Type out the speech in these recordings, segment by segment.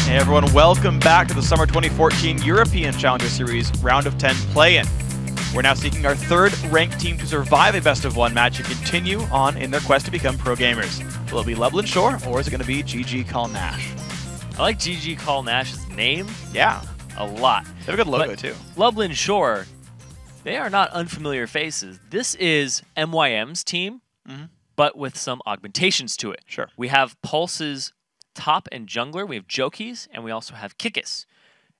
Hey everyone, welcome back to the Summer 2014 European Challenger Series Round of 10 play-in. We're now seeking our third ranked team to survive a best-of-1 match and continue on in their quest to become pro gamers. Will it be Lublin Shore, or is it going to be GG Call Nash? I like GG Call Nash's name. Yeah. A lot. They have a good logo, too. Lublin Shore, they are not unfamiliar faces. This is MYM's team, but with some augmentations to it. Sure. We have Pulse's top and jungler. We have Jokies, and we also have Kikis.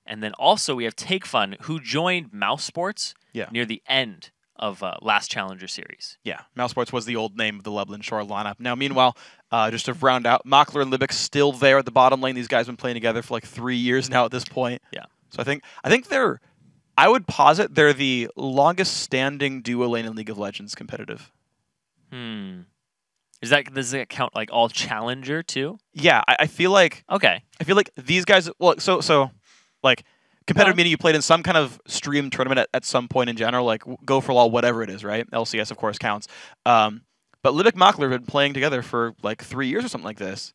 And then also we have Take Fun, who joined Mouse Sports near the end of last Challenger Series. Yeah, Mouse Sports was the old name of the Lublin Shore lineup. Now, meanwhile, just to round out, Mockler and Libic still there at the bottom lane. These guys have been playing together for like 3 years now at this point. Yeah. So I think they're, I would posit they're the longest standing duo lane in League of Legends competitive. Does that count like all Challenger too? Yeah, I feel like okay. I feel like these guys. Well, so like competitive meaning you played in some kind of stream tournament at some point in general, like Go for LOL, whatever it is, right? LCS of course counts. But Libic Mockler have been playing together for like 3 years or something like this.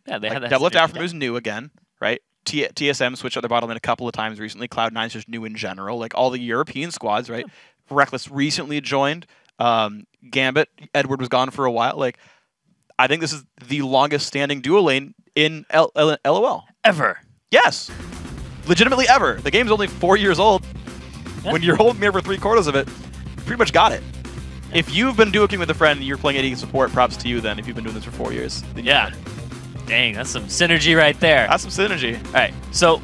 Yeah, they like had that. Double Lift Afternoon is new again, right? TSM switched out their bottom lane a couple of times recently. Cloud9's just new in general. Like all the European squads, right? Reckless recently joined. Gambit, Edward was gone for a while. Like, I think this is the longest standing duo lane in LOL. Ever. Yes. Legitimately ever. The game's only 4 years old. Yeah. When you're holding me over 3/4 of it, you pretty much got it. Yeah. If you've been duoing with a friend and you're playing AD support, props to you then, if you've been doing this for 4 years. Yeah. Dang, that's some synergy right there. That's some synergy. All right, so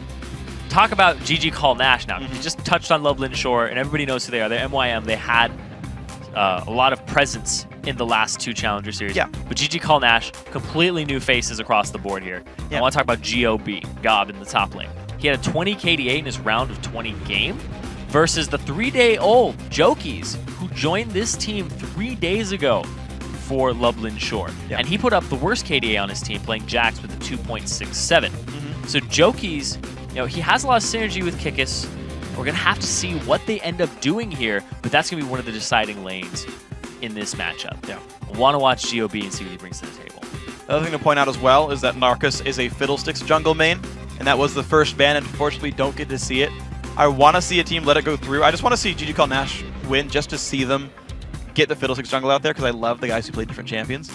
talk about GG Call Nash now. You just touched on Lublin Shore, and everybody knows who they are. They're MYM. They had a lot of presence in the last 2 Challenger Series. Yeah. But GG Call Nash, completely new faces across the board here. Yeah. I want to talk about Gob in the top lane. He had a 20 KDA in his round of 20 game versus the 3-day-old Jokies, who joined this team 3 days ago for Lublin Shore. Yeah. And he put up the worst KDA on his team, playing Jax with a 2.67. So Jokies, he has a lot of synergy with Kikis. We're going to have to see what they end up doing here, but that's going to be one of the deciding lanes in this matchup. Yeah. I want to watch GOB and see what he brings to the table. The other thing to point out as well is that Narcus is a Fiddlesticks jungle main, and that was the first ban, and unfortunately don't get to see it. I want to see a team let it go through. I just want to see GG Call Nash win just to see them get the Fiddlesticks jungle out there, because I love the guys who play different champions.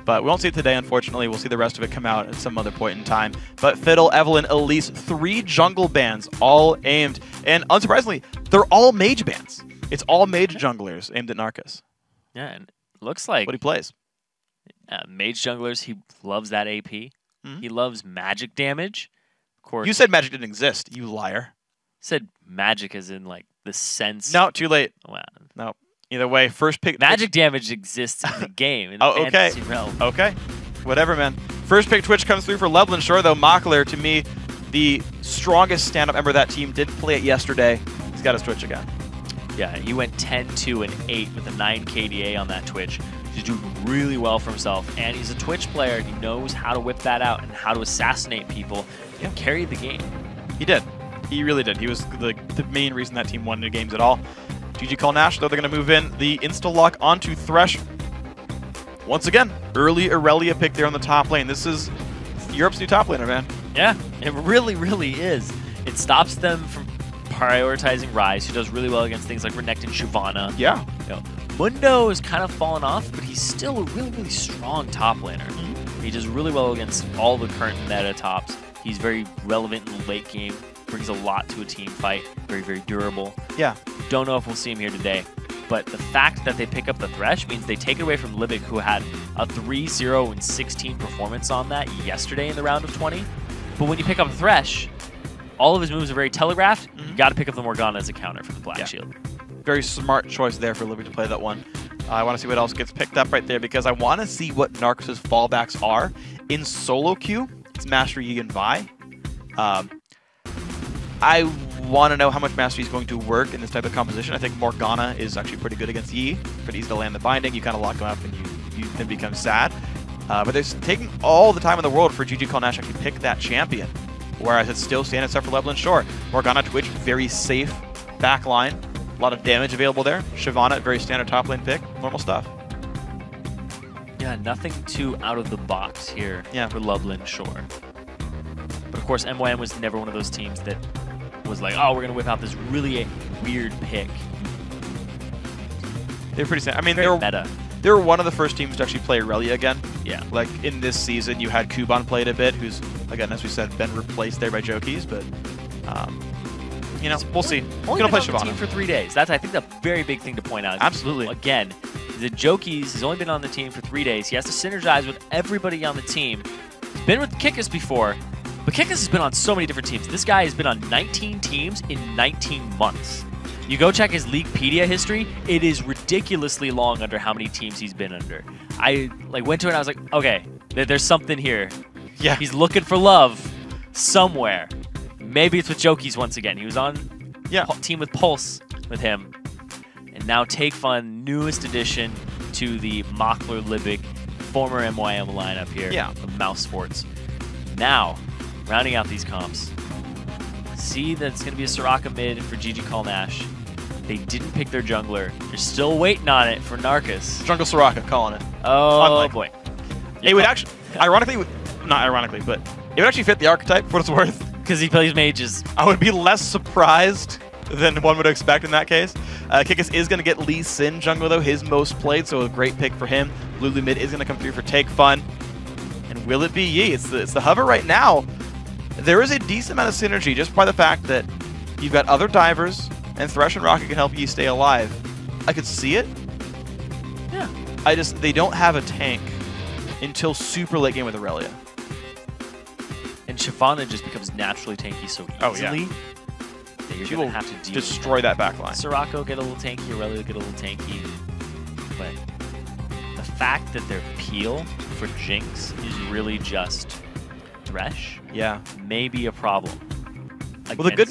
But we won't see it today, unfortunately. We'll see the rest of it come out at some other point in time. But Fiddle, Evelyn, Elise, 3 jungle bans, all aimed. And unsurprisingly, they're all mage bans. It's all mage junglers aimed at Narcus. Yeah, and it looks like what he plays. Mage junglers, he loves that AP. He loves magic damage. Of course. You said magic didn't exist, you liar. Said magic as in like the sense. No, too late. Wow. No. Either way, first pick. Magic damage exists in the game. In the fantasy realm. Okay. Whatever, man. First pick Twitch comes through for Lublin Shore, though. Mockler, to me, the strongest stand-up member of that team, did play it yesterday. He's got his Twitch again. Yeah, he went 10-2 and 8 with a 9 KDA on that Twitch. He's doing really well for himself, and he's a Twitch player. He knows how to whip that out and how to assassinate people and carry the game. He did. He really did. He was the main reason that team won the games at all. GG Call Nash, though, they're going to move in the insta-lock onto Thresh. Once again, early Aurelia pick there on the top lane. This is Europe's new top laner, man. Yeah, it really, really is. It stops them from prioritizing Ryze, who does really well against things like Renekton, Shyvana. Yeah. Mundo has kind of fallen off, but he's still a really, really strong top laner. He does really well against all the current meta tops. He's very relevant in the late game. Brings a lot to a team fight. Very, very durable. Yeah. Don't know if we'll see him here today, but the fact that they pick up the Thresh means they take it away from Libic, who had a 3-0 and 16 performance on that yesterday in the round of 20. But when you pick up Thresh, all of his moves are very telegraphed. You got to pick up the Morgana as a counter for the Black Shield. Very smart choice there for Libic to play that one. I want to see what else gets picked up right there, because I want to see what Narcus' fallbacks are. In solo queue, it's Master Yi and Vi. I want to know how much Master Yi is going to work in this type of composition. I think Morgana is actually pretty good against Yi. Pretty easy to land the binding. You kind of lock him up and you then become sad. But they're taking all the time in the world for GG Call Nash to actually pick that champion. Whereas it's still standing except for Lublin Shore. Morgana Twitch, very safe back line. A lot of damage available there. Shyvana, very standard top lane pick. Normal stuff. Yeah, nothing too out of the box here for Lublin Shore. But of course, MYM was never one of those teams that was like, oh, we're going to whip out this really weird pick. They're pretty sad. I mean, meta. They were one of the first teams to actually play Aurelia again. Yeah. Like, in this season, you had Kuban played a bit, who's, again, as we said, been replaced there by Jokies, but, you know, we'll see. We're going to play Shyvana. Team for 3 days. That's, I think, the very big thing to point out. Absolutely. Again, the Jokies has only been on the team for 3 days. He has to synergize with everybody on the team. He's been with Kickus before, but Kickus has been on so many different teams. This guy has been on 19 teams in 19 months. You go check his Leaguepedia history, it is ridiculously long under how many teams he's been under. I went to it and I was like, okay, there's something here. Yeah. He's looking for love somewhere. Maybe it's with Jokies once again. He was on team with Pulse with him. And now Take Fun, newest addition to the Mockler Libic former MYM lineup here of Mouse Sports. Now, rounding out these comps, see that it's going to be a Soraka mid for GG Call Nash. They didn't pick their jungler. They're still waiting on it for Narcus. Jungle Soraka, calling it. Oh, boy. It would actually, ironically, not ironically, but it would actually fit the archetype for what it's worth. Because he plays mages. I would be less surprised than one would expect in that case. Kickus is going to get Lee Sin jungle, though, his most played, so a great pick for him. Lulu mid is going to come through for Take Fun. And will it be Yi? It's the hover right now. There is a decent amount of synergy just by the fact that you've got other divers, and Thresh and Rocket can help you stay alive. I could see it. Yeah. They don't have a tank until super late game with Aurelia. And Shyvana just becomes naturally tanky so easily that you're going to have to destroy that backline. Soraka will get a little tanky, Aurelia will get a little tanky. But the fact that their peel for Jinx is really just Thresh may be a problem. Well, the good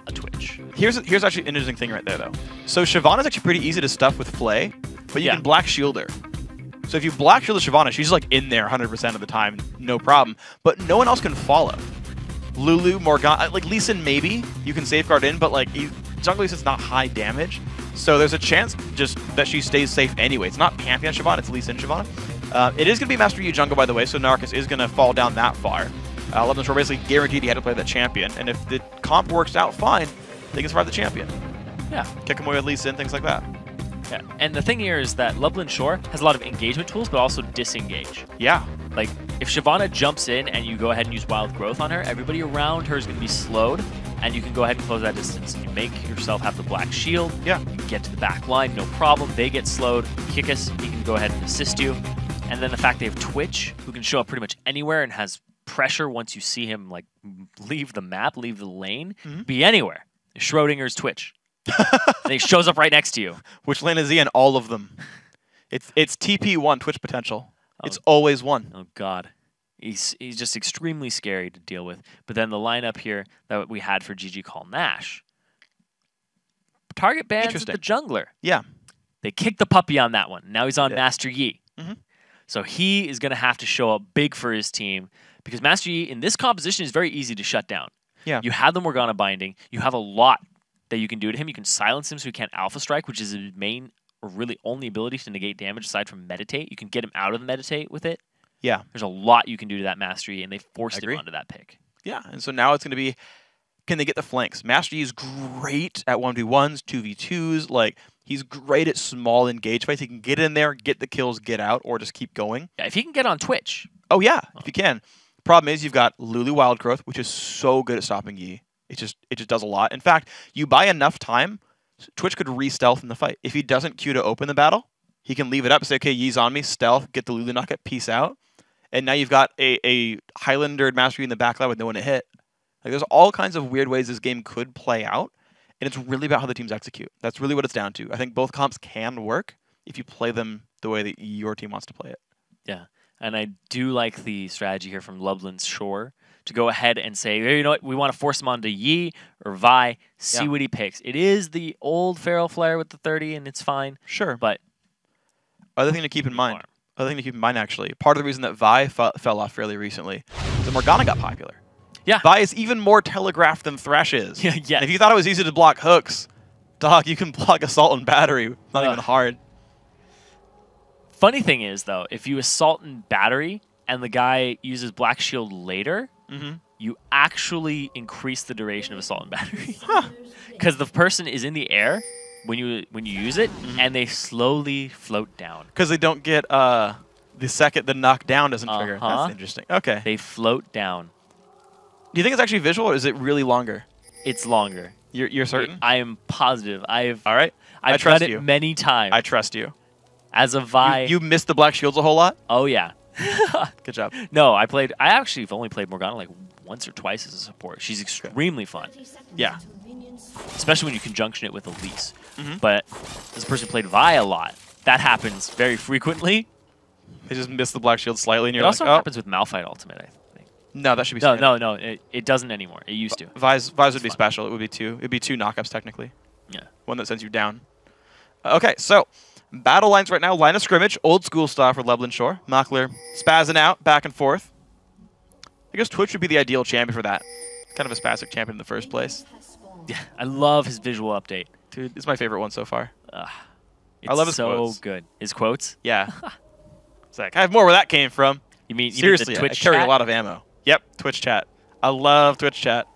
a Twitch. Here's actually an interesting thing right there, though. So Shyvana's actually pretty easy to stuff with Flay, but you can Black Shield her. So if you Black Shield Shyvana, she's like in there 100% of the time, no problem. But no one else can follow. Lulu, Morgana, like Lee Sin maybe you can safeguard in, but like Jungle Lee Sin's not high damage. So there's a chance just that she stays safe anyway. It's not Pantheon Shyvana, it's Lee Sin Shyvana. It is going to be Master Yi jungle, by the way, so Narcus is going to fall down that far. London Shore basically guaranteed he had to play that champion, and if the comp works out fine, they can survive the champion. Yeah. Kick him away with Lee Sin, things like that. Yeah. And the thing here is that Loveland Shore has a lot of engagement tools, but also disengage. Yeah. Like, if Shyvana jumps in and you go ahead and use Wild Growth on her, everybody around her is going to be slowed, and you can go ahead and close that distance. You make yourself have the Black Shield. Yeah. You get to the back line, no problem. They get slowed. Kickus, he can go ahead and assist you. And then the fact they have Twitch, who can show up pretty much anywhere and has pressure once you see him like leave the map, leave the lane, be anywhere. Schrodinger's Twitch. And he shows up right next to you. Which lane is he in? All of them. It's TP1 Twitch potential. It's always one. Oh god. He's just extremely scary to deal with. But then the lineup here that we had for GG Call Nash. Target bans the jungler. Yeah. They kicked the puppy on that one. Now he's on Master Yi. So he is going to have to show up big for his team because Master Yi in this composition is very easy to shut down. Yeah. You have the Morgana binding. You have a lot that you can do to him. You can silence him so he can't Alpha Strike, which is his main or really only ability to negate damage aside from Meditate. You can get him out of the Meditate with it. Yeah. There's a lot you can do to that Master Yi, and they forced him onto that pick. Yeah, and so now it's going to be, can they get the flanks? Master Yi is great at 1v1s, 2v2s. Like, he's great at small engage fights. He can get in there, get the kills, get out, or just keep going. Yeah, if he can get on Twitch. Oh, yeah, if you can. Problem is, you've got Lulu Wild Growth, which is so good at stopping Yi. It just does a lot. In fact, you buy enough time, Twitch could re-stealth in the fight. If he doesn't queue to open the battle, he can leave it up and say, okay, Yi's on me, stealth, get the Lulu knock-up, peace out. And now you've got a Highlander Master Yi in the backline with no one to hit. Like, there's all kinds of weird ways this game could play out, and it's really about how the teams execute. That's really what it's down to. I think both comps can work if you play them the way that your team wants to play it. Yeah, and I do like the strategy here from Loveland Shore to go ahead and say, hey, you know what, we want to force him onto Yi or Vi, see what he picks. It is the old Feral Flare with the 30, and it's fine. Sure. But other thing to keep in mind, actually, part of the reason that Vi fell off fairly recently is that Morgana got popular. Yeah. Vi is even more telegraphed than Thresh is. Yeah. And if you thought it was easy to block hooks, dog, you can block Assault and Battery. Not even hard. Funny thing is, though, if you Assault and Battery and the guy uses Black Shield later, you actually increase the duration of assault and battery. Huh. Because the person is in the air when you use it, and they slowly float down. Because they don't get the second the knockdown doesn't trigger. That's interesting. Okay. They float down. Do you think it's actually visual, or is it really longer? It's longer. You're certain? I am positive. All right. I've trust done it you. many times. I trust you. As a Vi. You missed the black shields a whole lot? Oh, yeah. Good job. No, I actually have only played Morgana like once or twice as a support. She's extremely fun. Yeah. Especially when you conjunction it with Elise. But as a person who played Vi a lot, that happens very frequently. They just missed the black shield slightly, and you're It also like, oh. happens with Malphite Ultimate, I think. No, that should be standard. No, it doesn't anymore. It used to. Vi's would be special. It would be two. It would be 2 knockups, technically. Yeah. One that sends you down. Okay, so battle lines right now. Line of scrimmage, old school style for Lebland Shore. Mockler spazzing out, back and forth. I guess Twitch would be the ideal champion for that. Kind of a spastic champion in the first place. Yeah, I love his visual update. Dude, it's my favorite one so far. I love his quotes. So good. His quotes? Yeah. It's like, I have more where that came from. You mean seriously? The Twitch I carry chat? a lot of ammo. Yep, Twitch chat. I love Twitch chat.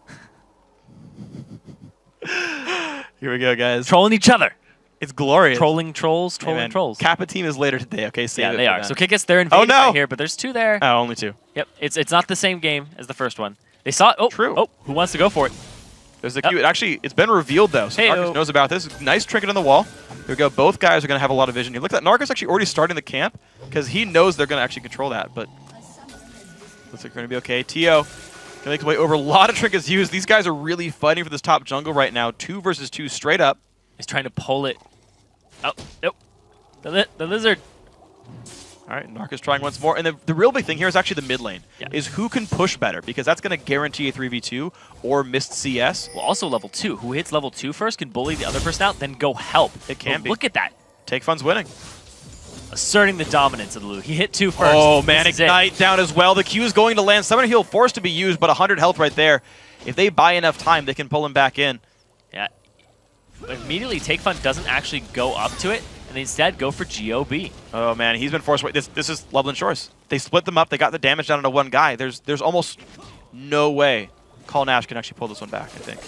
Here we go, guys. Trolling each other. It's glorious. Trolling trolls, trolling trolls. Kappa team is later today, okay? Save yeah, it they for are. them. So Kikis, they're invading right here, but there's 2 there. Oh, only 2. Yep, it's not the same game as the first one. They saw it. Oh, true. Oh, who wants to go for it? There's the cue. Actually, it's been revealed, though, so Narcus knows about this. Nice trinket on the wall. Here we go. Both guys are going to have a lot of vision here. Look at that. Narcus actually already starting the camp because he knows they're going to actually control that, but looks like we're going to be okay. Tio can make his way over. A lot of trinkets used. These guys are really fighting for this top jungle right now. 2 versus 2 straight up. He's trying to pull it. Oh, nope. The lizard. All right, Narcus trying once more. And the real big thing here is actually the mid lane, is who can push better, because that's going to guarantee a 3v2 or missed CS. Well, also level 2. Who hits level 2 first can bully the other person out, then go help. It can be. Look at that. Take Fun's winning. Asserting the dominance of the Lu. He hit 2 first. Oh, man, Ignite down as well. The Q is going to land. Summoner Heal forced to be used, but 100 health right there. If they buy enough time, they can pull him back in. Yeah. Immediately, Take Fun doesn't actually go up to it, and they instead go for GOB. Oh, man, he's been forced away. This is Lebland Shores. They split them up. They got the damage down to 1 guy. There's almost no way Call Nash can actually pull this one back, I think.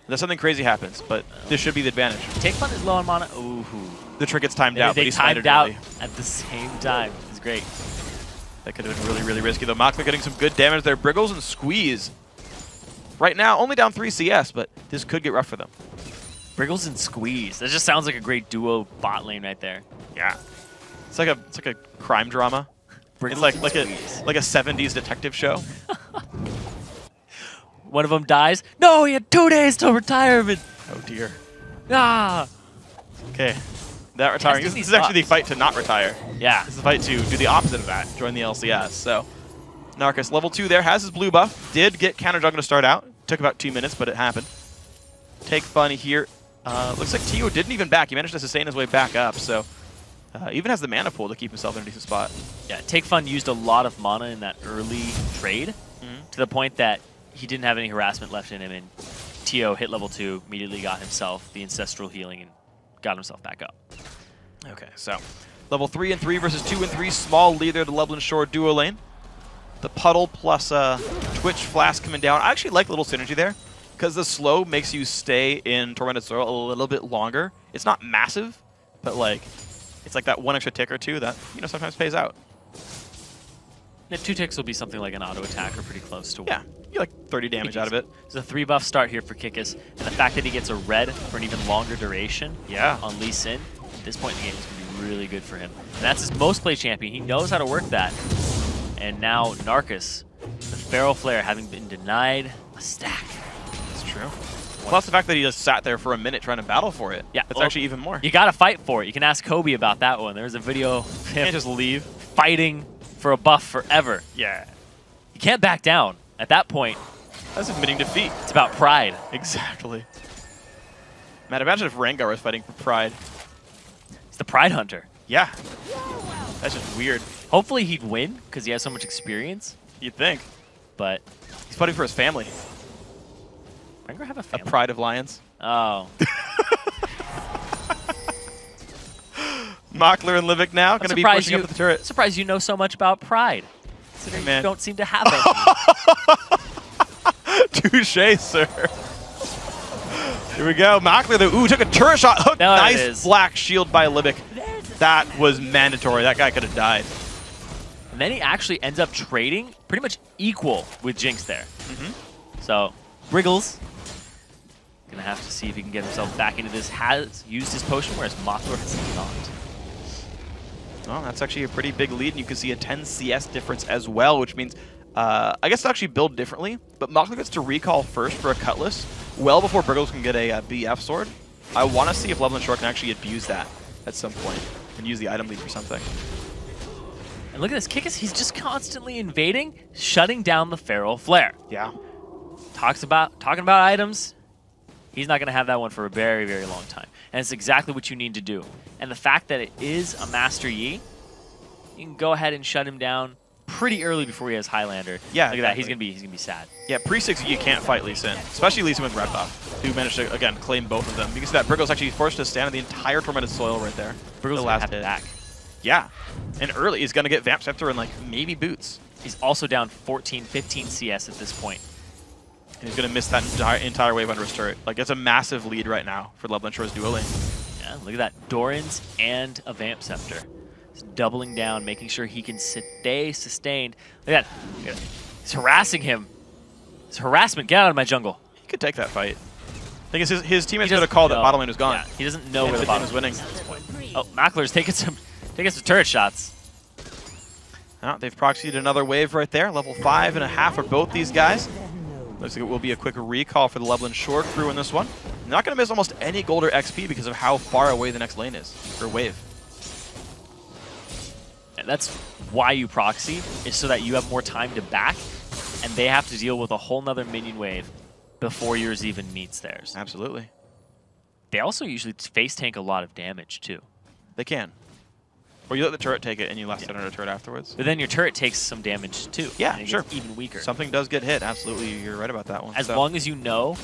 Unless something crazy happens, but this should be the advantage. Take Fun is low on mana. Ooh. The trinket's timed out, but they he's timed out at the same time. It's great. That could have been really, really risky, though. Mockler getting some good damage there. Briggles and Squeeze. Right now, only down 3 CS, but this could get rough for them. Briggles and Squeeze. That just sounds like a great duo bot lane right there. Yeah. It's like a crime drama. It's like a 70s detective show. One of them dies. No, he had 2 days till retirement. Oh dear. Ah. Okay. That retiring. This is actually the fight to not retire. Yeah. This is the fight to do the opposite of that. Join the LCS. So Narcus, level 2 there, has his blue buff. Did get counter jungle to start out. Took about 2 minutes, but it happened. Take Fun here. Looks like Tio didn't even back. He managed to sustain his way back up, so even has the mana pool to keep himself in a decent spot. Yeah, Take Fun used a lot of mana in that early trade to the point that he didn't have any harassment left in him, and Tio hit level 2, immediately got himself the ancestral healing and got himself back up. Okay, so level 3 and 3 versus 2 and 3. Small lead there to Lebland Shore duo lane. The Puddle plus Twitch Flask coming down. I actually like the little synergy there, because the slow makes you stay in Tormented Soil a little bit longer. It's not massive, but like it's like that 1 extra tick or 2 that sometimes pays out. The 2 ticks will be something like an auto attack or pretty close to 1. Yeah, you get like 30 damage out of it. There's a 3 buff start here for Kikis, and the fact that he gets a red for an even longer duration on Lee Sin, at this point in the game is going to be really good for him. And that's his most play champion. He knows how to work that. And now Narcus, the Feral Flare, having been denied a stack. That's true. Plus the fact that he just sat there for a minute trying to battle for it. Yeah, that's actually even more. You got to fight for it. You can ask Kobe about that one. There's a video of him just leave fighting for a buff forever. Yeah. You can't back down. At that point, that's admitting defeat. It's about pride. Exactly. Man, imagine if Rengar was fighting for pride. He's the pride hunter. Yeah. That's just weird. Hopefully he'd win because he has so much experience. You'd think. But he's fighting for his family. Rengar have a family? A pride of lions. Oh. Mockler and Livik now going to be pushing up the turret. Surprised you know so much about pride. Considering you don't seem to have Touché, sir. Here we go. Mackler, though, ooh, took a turret shot. Hook. Nice black shield by Libic. That was mandatory. That guy could have died. And then he actually ends up trading pretty much equal with Jinx there. So, Briggles gonna have to see if he can get himself back into this. Has used his potion, whereas Mackler has not. Well, that's actually a pretty big lead, and you can see a 10 CS difference as well, which means, I guess they'll actually build differently, but Mackler gets to recall first for a Cutlass, well before Briggles can get a BF sword. I want to see if Level and Short can actually abuse that at some point and use the item lead for something. And look at this, Kikis, he's just constantly invading, shutting down the Feral Flare. Yeah. Talking about items, he's not going to have that one for a very, very long time. And it's exactly what you need to do. And the fact that it is a Master Yi, you can go ahead and shut him down pretty early before he has Highlander. Yeah, look at that. He's gonna be sad. Yeah, pre-6 you can't fight Lee Sin, especially Lee Sin with red buff, who managed to again claim both of them. You can see that Briggles actually forced to stand on the entire Tormented Soil right there. Briggles the last hit back. Yeah, and early he's gonna get Vamp Scepter and like maybe boots. He's also down 14, 15 CS at this point. And he's gonna miss that entire wave under his turret. Like it's a massive lead right now for Level and Shore's duo lane. Yeah, look at that. Dorans and a Vamp Scepter. Doubling down, making sure he can stay sustained. Look at that. He's harassing him. It's harassment. Get out of my jungle. He could take that fight. I think it's his teammates going to call that bottom lane was gone. Yeah, he doesn't know where the bottom is winning at this point. Oh, Mackler's taking some turret shots. Oh, they've proxied another wave right there. Level 5.5 for both these guys. Looks like it will be a quick recall for the Level and Shore crew in this one. Not going to miss almost any gold or XP because of how far away the next lane is, or wave. And that's why you proxy, is so that you have more time to back, and they have to deal with a whole nother minion wave before yours even meets theirs. Absolutely. They also usually face tank a lot of damage, too. They can. Or you let the turret take it, and you last it under a turret afterwards. But then your turret takes some damage, too. Yeah, and it sure. gets even weaker. Something does get hit. Absolutely, you're right about that one. As long as you know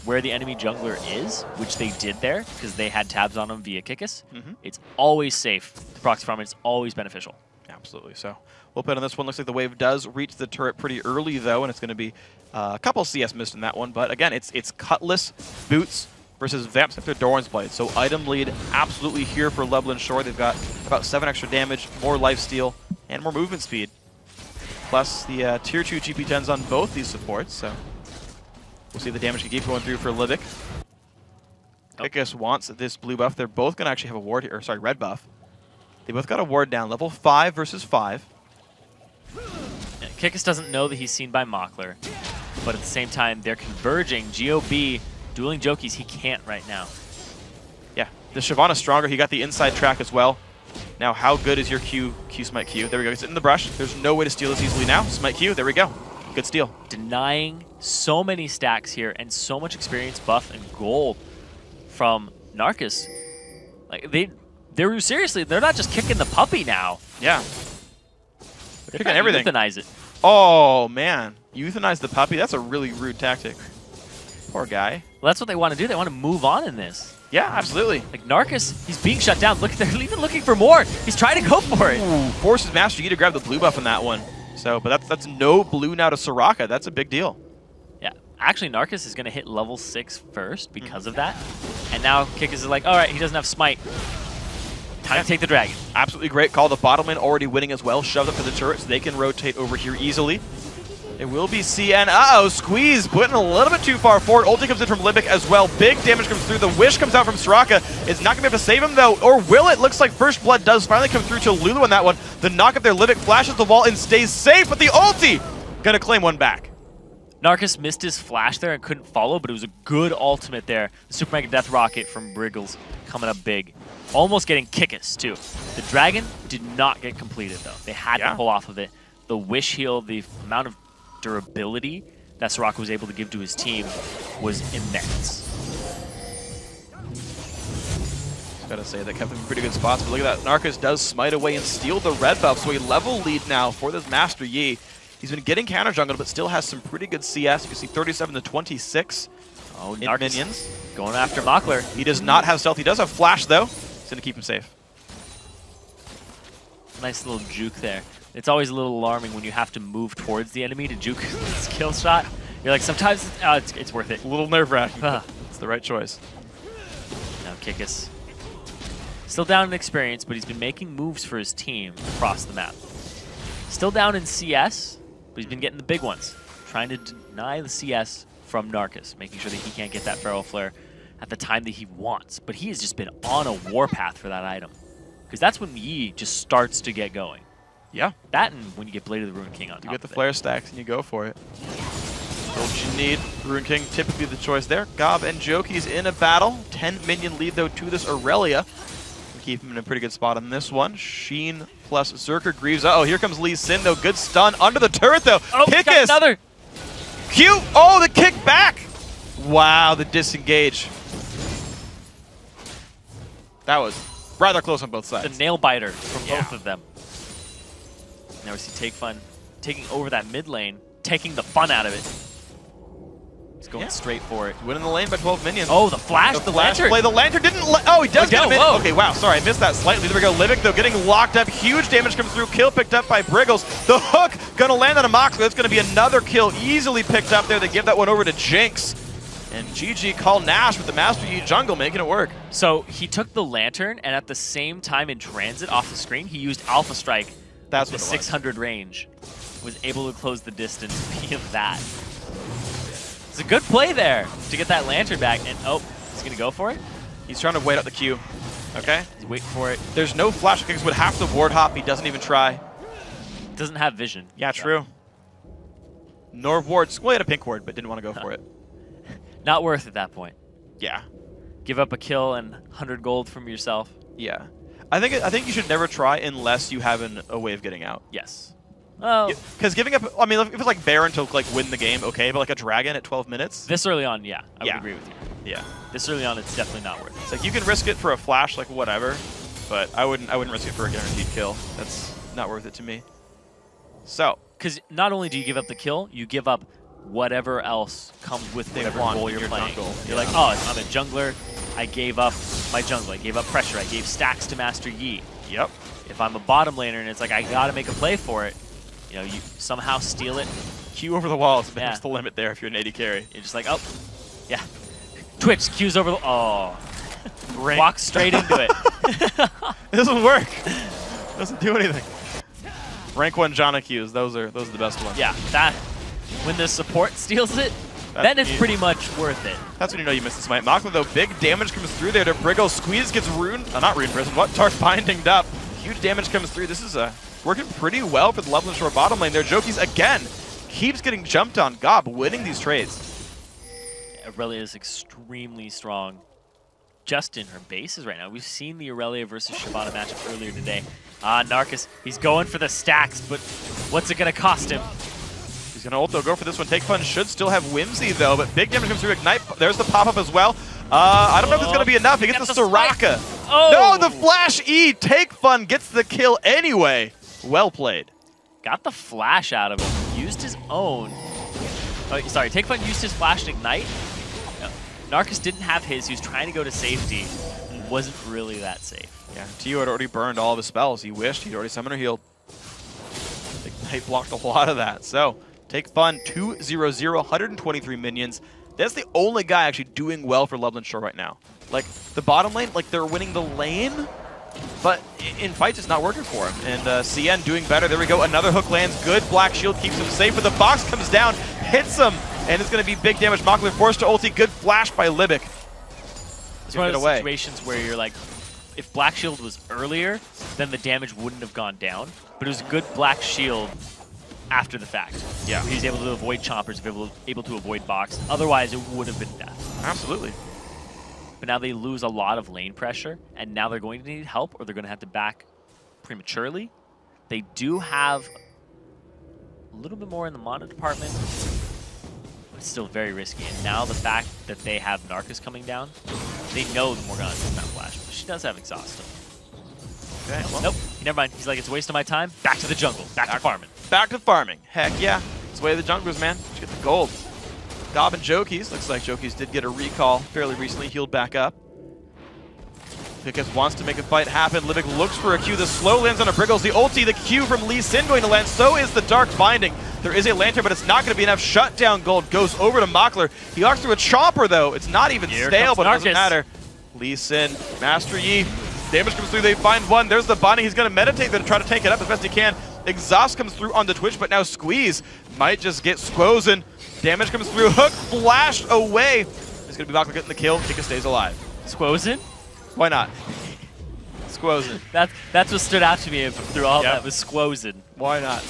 where the enemy jungler is, which they did there, because they had tabs on him via Kikis, it's always safe to proxy from it. It's always beneficial. Absolutely. So we'll put on this one. Looks like the wave does reach the turret pretty early, though, and it's going to be a couple CS missed in that one. But again, it's Cutlass, Boots versus Vamp Scepter, Doran's Blade. So item lead absolutely here for Level and Shore. They've got about 7 extra damage, more lifesteal, and more movement speed. Plus the Tier 2 GP10s on both these supports. So we'll see the damage can keep going through for Libic. Kikis wants this blue buff. They're both going to actually have a ward here, or sorry, red buff. They both got a ward down, level 5 versus 5. Yeah, Kikis doesn't know that he's seen by Mackler, but at the same time, they're converging. GOB, dueling Jokies, he can't right now. Yeah, the Shyvana stronger. He got the inside track as well. Now, how good is your Q Smite Q? There we go. He's in the brush. There's no way to steal this easily now. Smite Q, there we go. Good steal. Denying so many stacks here and so much experience, buff, and gold from Narcus. Like, they're seriously, they're not just kicking the puppy now. Yeah. They're kicking everything. Euthanize it. Oh, man. Euthanize the puppy? That's a really rude tactic. Poor guy. Well, that's what they want to do. They want to move on in this. Yeah, absolutely. Like, Narcus, he's being shut down. Look, they're even looking for more. He's trying to go for it. Ooh, forces Master Yi to grab the blue buff on that one. So, but that's no blue now to Soraka. That's a big deal. Yeah. Actually, Narcus is going to hit level 6 first because of that. And now Kikis is like, all right, he doesn't have Smite. Time to take the dragon. Absolutely great call. The bottom lane already winning as well. Shoved up to the turret so they can rotate over here easily. It will be CN. Uh-oh, Squeeze putting a little bit too far forward. Ulti comes in from Libic as well. Big damage comes through. The Wish comes out from Soraka. It's not going to be able to save him, though. Or will it? Looks like First Blood does finally come through to Lulu on that one. The knock up there. Libic flashes the wall and stays safe, but the ulti going to claim one back. Narcus missed his flash there and couldn't follow, but it was a good ultimate there. The Super Mega Death Rocket from Briggles coming up big. Almost getting Kikis, too. The Dragon did not get completed, though. They had to pull off of it. The Wish heal, the amount of durability that Soraka was able to give to his team was immense. Gotta say, that kept them in pretty good spots, but look at that. Narcus does smite away and steal the red buff, so a level lead now for this Master Yi. He's been getting counter jungle, but still has some pretty good CS. You can see 37 to 26 in minions. Going after Mackler. He does not have stealth. He does have flash, though. It's going to keep him safe. Nice little juke there. It's always a little alarming when you have to move towards the enemy to juke his kill shot. You're like, sometimes it's worth it. A little nerve-wracking. It's the right choice. Now Kickus. Still down in experience, but he's been making moves for his team across the map. Still down in CS, but he's been getting the big ones. Trying to deny the CS from Narcus, making sure that he can't get that Feral Flare at the time that he wants. But he has just been on a warpath for that item. Because that's when Yi just starts to get going. Yeah. That and when you get Blade of the Ruined King on top You get the of flare stacks and you go for it. What you need. Ruined King typically the choice there. Gob and Joki's in a battle. 10 minion lead though to this Aurelia. Keep him in a pretty good spot on this one. Sheen plus Zerker Greaves. Uh oh, here comes Lee Sin though. Good stun under the turret though. Oh, got another. Q. Oh, the kick back. Wow, the disengage. That was rather close on both sides. The nail biter from both of them. Now we see Take Fun taking over that mid lane, taking the fun out of it. He's going straight for it. Winning the lane by 12 minions. Oh, the flash, the lantern. Play. The lantern didn't oh, he does get him in. Okay, wow, sorry, I missed that slightly. There we go. Livic, though, getting locked up. Huge damage comes through. Kill picked up by Briggles. The hook gonna land on a Moxley. That's gonna be another kill easily picked up there. They give that one over to Jinx. And GG call Nash with the Master Yi jungle, making it work. So he took the lantern, and at the same time in transit off the screen, he used Alpha Strike. That's the 600 range. Was able to close the distance via that. It's a good play there to get that lantern back. And oh, he's going to go for it? He's trying to wait out the Q. Okay. Yeah, he's waiting for it. There's no flash. Kicks would have to ward hop. He doesn't even try. Doesn't have vision. Yeah, true. Nor wards. Well, he had a pink ward, but didn't want to go for it. Not worth at that point. Yeah. Give up a kill and 100 gold from yourself. Yeah. I think you should never try unless you have a way of getting out. Yes. Oh. Because giving up, I mean, if it's like Baron to like win the game, okay, but like a Dragon at 12 minutes. This early on, yeah, I would agree with you. Yeah. This early on, it's definitely not worth it. It's like you can risk it for a flash, like whatever, but I wouldn't risk it for a guaranteed kill. That's not worth it to me. So. Because not only do you give up the kill, you give up whatever else comes with whatever role you're playing. You're like, oh, I'm a jungler. I gave up my jungle. I gave up pressure. I gave stacks to Master Yi. Yep. If I'm a bottom laner and it's like I got to make a play for it, you know, you somehow steal it. Q over the wall is the limit there if you're an AD carry. You're just like, oh, yeah. Twitch, Q's over the... Oh. Walk straight into it. It doesn't work. It doesn't do anything. Rank 1 Janna Qs, those are the best ones. Yeah, that... When the support steals it, then it's pretty much worth it. That's when you know you missed the smite. Moxley, though, big damage comes through there to Briggle. Squeeze gets ruined. Not ruined prison. What? Tark bindinged up. Huge damage comes through. This is working pretty well for the Loveland Shore bottom lane there. Joki's, again, keeps getting jumped on. Gob winning these trades. Aurelia is extremely strong just in her bases right now. We've seen the Aurelia versus Shyvana matchup earlier today. Narcus, he's going for the stacks, but what's it going to cost him? He's going to ult, though, go for this one. Take Fun should still have Whimsy, though, but big damage comes through. Ignite, there's the pop-up as well. I don't know if it's going to be enough. He gets the Soraka. Oh. No, the Flash E. Take Fun gets the kill anyway. Well played. Got the flash out of him. Used his own. Oh, sorry, Take Fun used his flash to ignite. Narcus didn't have his. He was trying to go to safety. He wasn't really that safe. Yeah, Tio had already burned all of his spells. He wished he'd already summoned or healed. Ignite blocked a lot of that. So, Take Fun, 2-0-0, 123 minions. That's the only guy actually doing well for Loveland Shore right now. Like, the bottom lane, like, they're winning the lane, but in fights, it's not working for him. And CN doing better. There we go. Another hook lands. Good. Black Shield keeps him safe, but the box comes down, hits him, and it's going to be big damage. Mockler forced to ulti. Good flash by Libic. It's one of those situations where you're like, if Black Shield was earlier, then the damage wouldn't have gone down. But it was a good Black Shield after the fact. Yeah. He's able to avoid chompers, able to avoid box. Otherwise, it would have been death. Absolutely. But now they lose a lot of lane pressure, and now they're going to need help, or they're going to have to back prematurely. They do have a little bit more in the mana department, but it's still very risky. And now the fact that they have Narcus coming down, they know the Morgana does not flash. But she does have Exhaust. Okay, well. Nope, never mind. He's like, it's a waste of my time. Back to the jungle. Back to farming. Back to farming. Heck yeah. It's the way of the junglers, man. Let's get the gold. Gob and Joki's. Looks like Joki's did get a recall fairly recently. Healed back up. Pickus wants to make a fight happen. Libic looks for a Q. The slow lands on a Briggles. The ulti, the Q from Lee Sin going to land. So is the Dark Binding. There is a lantern, but it's not going to be enough. Shutdown gold goes over to Mockler. He walks through a chomper, though. It's not even stale, but it doesn't matter. Lee Sin, Master Yi. Damage comes through. They find one. There's the binding. He's going to meditate then try to tank it up as best he can. Exhaust comes through onto Twitch, but now Squeeze might just get Squozen. Damage comes through. Hook flashed away. It's going to be Mockler getting the kill. Kika stays alive. Squozen? Why not? Squozen. That's what stood out to me through all that was Squozen. Why not?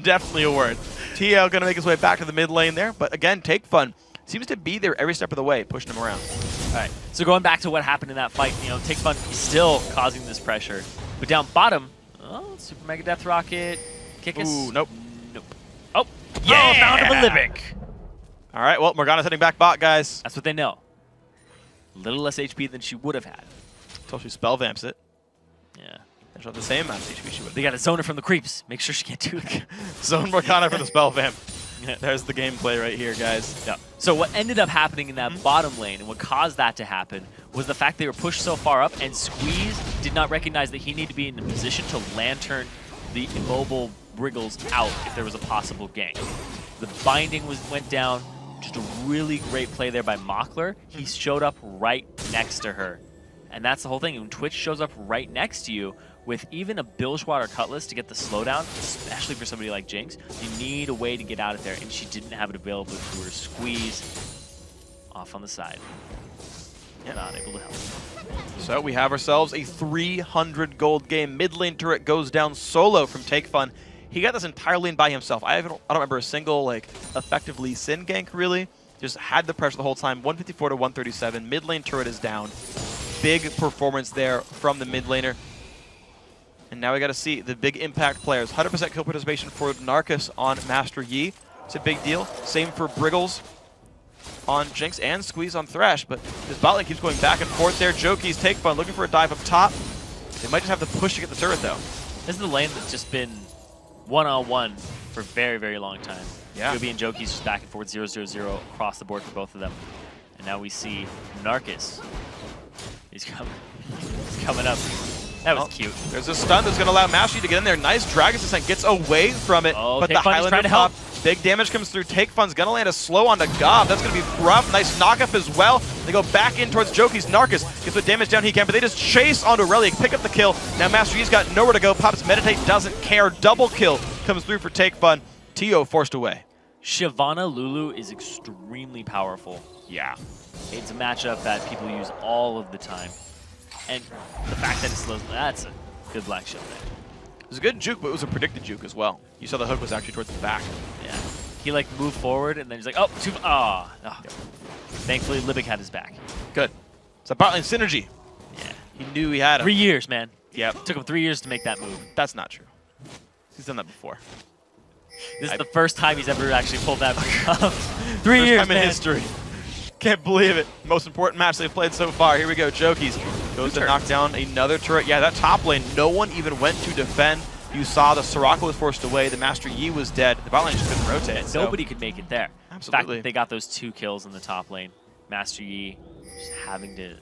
Definitely a word. TL going to make his way back to the mid lane there, but again, Take Fun seems to be there every step of the way, pushing him around. All right, so going back to what happened in that fight, you know, Take Fun is still causing this pressure. But down bottom, oh, Super Mega Death Rocket, Kickus. Ooh, nope. Nope. Oh, yeah! Found him a Libic. All right, well, Morgana's heading back bot, guys. That's what they know. A little less HP than she would have had. Until she spell vamps it. Yeah. There's not the same amount of HP she would have. They got to zone her from the creeps. Make sure she can't do it. Zone Morgana for the spell vamp. There's the gameplay right here, guys. Yeah. So what ended up happening in that bottom lane and what caused that to happen was the fact they were pushed so far up and Squeeze did not recognize that he needed to be in a position to lantern the immobile Wriggles out if there was a possible gank. The binding went down. Just a really great play there by Mockler. He showed up right next to her. And that's the whole thing. When Twitch shows up right next to you with even a Bilgewater Cutlass to get the slowdown, especially for somebody like Jinx, you need a way to get out of there. And she didn't have it available to her. Squeeze off on the side. Not able to help. So we have ourselves a 300 gold game. Mid lane turret goes down solo from Take Fun. He got this entire lane by himself. I don't remember a single effective Lee Sin gank really. Just had the pressure the whole time. 154 to 137. Mid lane turret is down. Big performance there from the mid laner. And now we got to see the big impact players. 100% kill participation for Narcus on Master Yi. It's a big deal. Same for Briggles on Jinx and Squeeze on Thresh. But this bot lane keeps going back and forth there. Jokies, Take Fun looking for a dive up top. They might just have to push to get the turret though. This is the lane that's just been one-on-one for a very, very long time. Yeah. Yobi and Joki's just back and forth 0-0-0 across the board for both of them. And now we see Narcus. He's coming up. That was cute. There's a stun that's going to allow Master Yi to get in there. Nice Dragon's Descent gets away from it. Oh, but the Highlander pop, big damage comes through. Take Fun's going to land a slow onto Gob. That's going to be rough. Nice knock-up as well. They go back in towards Joki's. Narcus gets the damage down he can, but they just chase onto Relic, pick up the kill. Now Master Yi's got nowhere to go. Pops Meditate, doesn't care. Double kill comes through for Take Fun. Tio forced away. Shyvana Lulu is extremely powerful. Yeah. It's a matchup that people use all of the time. And the fact that it slows, that's a good black shield there. It was a good juke, but it was a predicted juke as well. You saw the hook was actually towards the back. Yeah. He moved forward and then he's like, oh, Yep. Thankfully, Libic had his back. Good. It's a bot lane synergy. Yeah. He knew he had him. 3 years, man. Yep. Took him 3 years to make that move. That's not true. He's done that before. This is the first time he's ever actually pulled that move off. 3 years, first time in history. Can't believe it. Most important match they've played so far. Here we go. Jokies goes to knock down another turret. Yeah, that top lane, no one even went to defend. You saw the Soraka was forced away. The Master Yi was dead. The bot lane just couldn't rotate. So. Nobody could make it there. Absolutely. The fact that they got those 2 kills in the top lane. Master Yi just having to...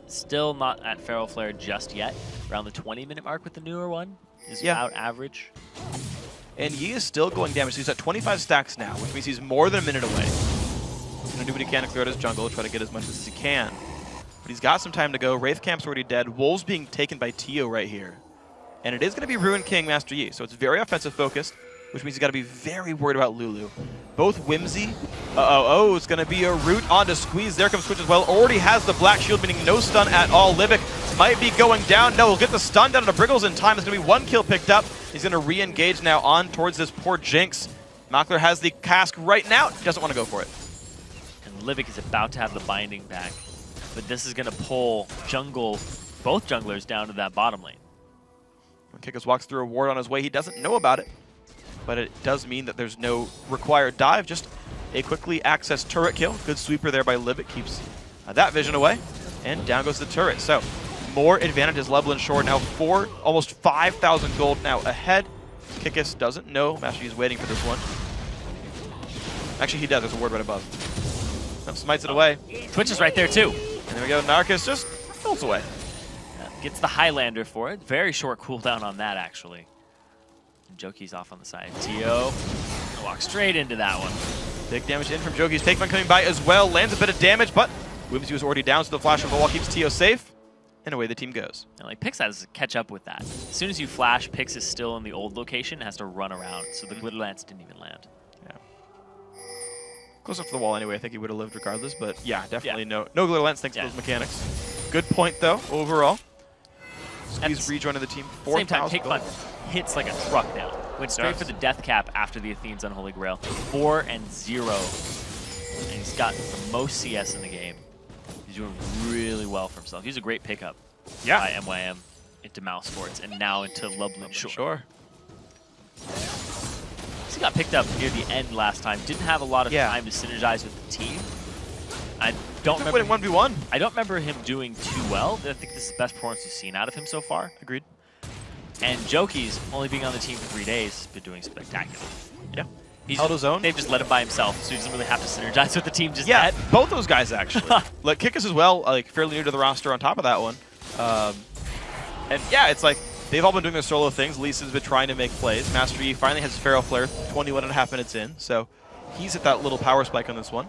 still not at Feral Flare just yet. Around the 20-minute mark with the newer one is about average. And Yi is still going damage. So he's at 25 stacks now, which means he's more than a minute away. He's going to do what he can to clear out his jungle, try to get as much as he can. But he's got some time to go. Wraith Camp's already dead. Wolves being taken by Tio right here. And it is going to be Ruin King Master Yi. So it's very offensive focused, which means he's got to be very worried about Lulu. Both Whimsy. It's going to be a root onto Squeeze. There comes Switch as well. Already has the black shield, meaning no stun at all. Libic might be going down. No, he'll get the stun down to Briggles in time. It's going to be 1 kill picked up. He's going to re-engage now on towards this poor Jinx. Mockler has the cask right now. He doesn't want to go for it. And Libic is about to have the binding back. But this is going to pull both junglers down to that bottom lane. When Kikos walks through a ward on his way, he doesn't know about it. But it does mean that there's no required dive, just a quickly accessed turret kill. Good sweeper there by Libic, keeps that vision away. And down goes the turret. So more advantages level and short. Now almost 5,000 gold now ahead. Kikos doesn't know. Master Yi is waiting for this one. Actually, he does. There's a ward right above. Smites it away. Twitch is right there, too. And there we go. Narcus just falls away. Gets the Highlander for it. Very short cooldown on that, actually. And Joki's off on the side. Tio walks straight into that one. Big damage in from Joki's. Takefun coming by as well. Lands a bit of damage, but Whimsy was already down, so the flash of the wall keeps Tio safe. And away the team goes. And like Pix has to catch up with that. As soon as you flash, Pix is still in the old location, has to run around. So the glitter lance didn't even land. Yeah. Close up to the wall anyway. I think he would have lived regardless. But yeah, definitely no glitter lance thanks to those mechanics. Good point though, overall. He's rejoining the team. Same time, Takefun hits like a truck now. Went straight for the death cap after the Athene's Unholy Grail. 4-0. And he's got the most CS in the game. He's doing really well for himself. He's a great pickup by MYM into Mouse Sports and now into Lublin Shore. He got picked up near the end last time. Didn't have a lot of time to synergize with the team. I don't remember 1v1. I don't remember him doing too well. I think this is the best performance we've seen out of him so far. Agreed. And Joki's only being on the team for 3 days, been doing spectacular. Yeah. He's held his own. They've just let him by himself, so he doesn't really have to synergize with the team just yet. Both those guys actually. Like Kickus as well, like fairly new to the roster on top of that one. And yeah, it's like they've all been doing their solo things. Lisa's been trying to make plays. Master Yi finally has Pharaoh Flare 21.5 minutes in, so he's at that little power spike on this one.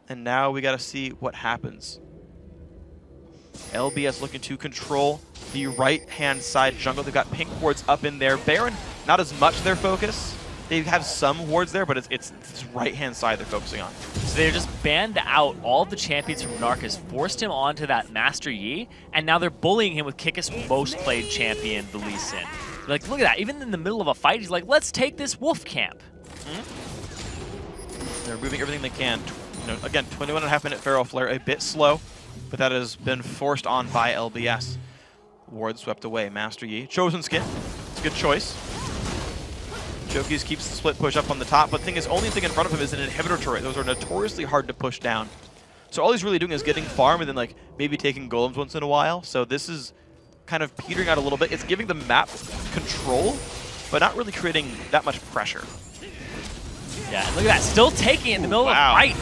And now we got to see what happens. LBS looking to control the right-hand side jungle. They've got pink wards up in there. Baron, not as much their focus. They have some wards there, but it's this right-hand side they're focusing on. So they're just banned out all of the champions from Narcus, forced him onto that Master Yi, and now they're bullying him with Kickus' most played champion, the Lee Sin. Like, look at that. Even in the middle of a fight, he's like, let's take this wolf camp. They're moving everything they can. Again, 21.5 minute Pharaoh Flare, a bit slow, but that has been forced on by LBS. Ward swept away. Master Yi. Chosen skin. It's a good choice. Joki's keeps the split push up on the top, but the thing is, only thing in front of him is an inhibitor turret. Those are notoriously hard to push down. So all he's really doing is getting farm and then like maybe taking golems once in a while. So this is kind of petering out a little bit. It's giving the map control, but not really creating that much pressure. Yeah, and look at that. Still taking it in the middle of the fight.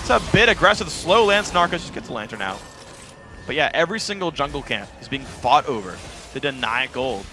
It's a bit aggressive. Slow Lance Narcos just gets the lantern out. But yeah, every single jungle camp is being fought over to deny gold.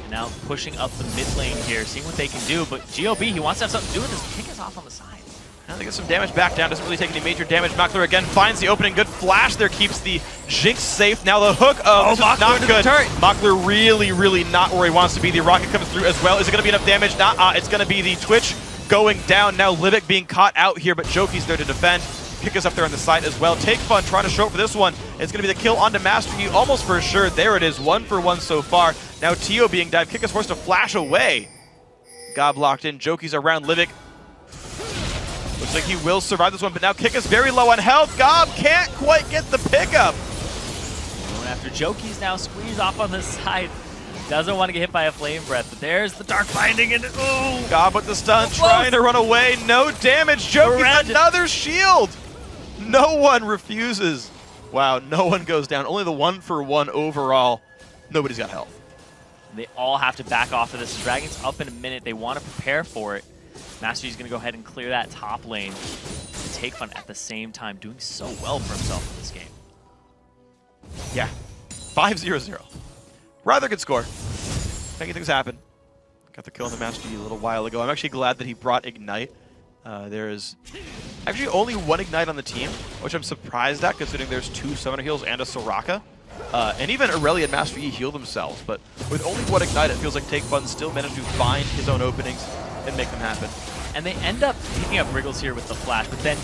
And now pushing up the mid lane here, seeing what they can do. But GOB, he wants to have something to do with this. Kick is off on the side. Now they get some damage back down. Doesn't really take any major damage. Makler again finds the opening. Good flash there. Keeps the Jinx safe. Now the hook. Oh, not good. Makler really not where he wants to be. The rocket comes through as well. Is it going to be enough damage? Nah, it's going to be the Twitch going down. Now Livic being caught out here, but Joki's there to defend. Kick us up there on the side as well. Takefun trying to show up for this one. It's going to be the kill onto Master Yi almost for sure. There it is. 1 for 1 so far. Now Tio being dived. Kick us forced to flash away. Gob locked in. Joki's around Livic. Looks like he will survive this one, but now Kick is very low on health. Gob can't quite get the pickup. Going after Joki's now squeezed off on the side. Doesn't want to get hit by a flame breath, but there's the dark binding and oh! Gob with the stun, trying to run away. No damage. Joki's another shield. No one refuses. Wow, no one goes down. Only the 1 for 1 overall. Nobody's got health. They all have to back off of this. The Dragon's up in a minute. They want to prepare for it. Master Yi's going to go ahead and clear that top lane. Takefun at the same time doing so well for himself in this game. Yeah, 5-0-0. Rather good score. Making things happen. Got the kill on the Master Yi a little while ago. I'm actually glad that he brought Ignite. There is actually only 1 Ignite on the team, which I'm surprised at considering there's 2 Summoner Heals and a Soraka. And even Aurelia and Master Yi heal themselves, but with only 1 Ignite, it feels like Takefun still managed to find his own openings and make them happen. And they end up picking up Wriggles here with the flash, but then